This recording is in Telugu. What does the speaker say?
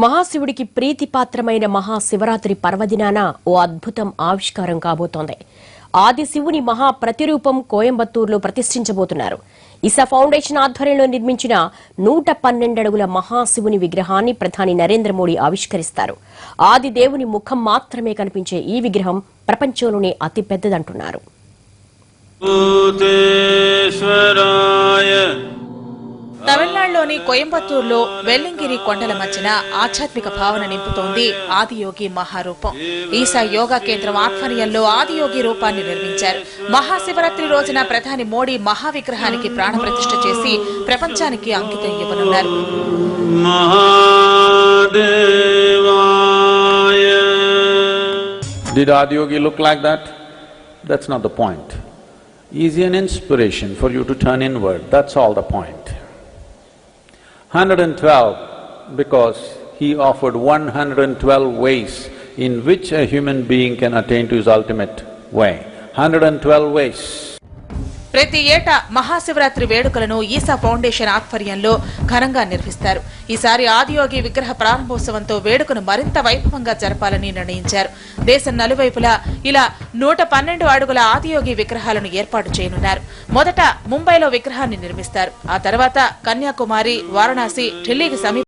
మహాశివుడికి ప్రీతిపాత్రమైన మహాశివరాత్రి పర్వదినాన ఓ అద్భుతం ఆవిష్కారం కాబోతోంది. ఆది శివుని మహా ప్రతిరూపం కోయంబత్తూరులో ప్రతిష్ఠించబోతున్నారు. ఇసా ఫౌండేషన్ ఆధ్వర్యంలో నిర్మించిన 112 అడుగుల మహాశివుని విగ్రహాన్ని ప్రధాని నరేంద్ర మోడీ ఆవిష్కరిస్తారు. ఆది దేవుని ముఖం మాత్రమే కనిపించే ఈ విగ్రహం ప్రపంచంలోనే అతి పెద్దదంటున్నారు. తమిళనాడులోని కోయంబత్తూరులో వెల్లింగిరి కొండల మధ్యన ఆధ్యాత్మిక భావన నింపుతోంది ఆదియోగి మహారూపం. ఈసా యోగా కేంద్రం ఆధ్వర్యంలో ఆదియోగి రూపాన్ని నిర్మించారు. మహాశివరాత్రి రోజున ప్రధాని మోడీ మహావిగ్రహానికి ప్రాణప్రతిష్ఠ చేసి ప్రపంచానికి అంకితం ఇవ్వనున్నారు. Did Adiyogi look like that? That's not the point. Is he an inspiration for you to turn inward? That's all the point. 112 because he offered 112 ways in which a human being can attain to his ultimate way. 112 ways. ప్రతి ఏటా మహాశివరాత్రి వేడుకలను ఈసా ఫౌండేషన్ ఆధ్వర్యంలో ఘనంగా నిర్వహిస్తారు. ఈసారి ఆదియోగి విగ్రహ ప్రారంభోత్సవంతో వేడుకను మరింత వైభవంగా జరపాలని నిర్ణయించారు. దేశం నలువైపులా ఇలా 112 అడుగుల ఆదియోగి విగ్రహాలను ఏర్పాటు చేయనున్నారు. మొదట ముంబైలో విగ్రహాన్ని నిర్మిస్తారు. ఆ తర్వాత కన్యాకుమారి, వారణాసి, ఢిల్లీకి సమీప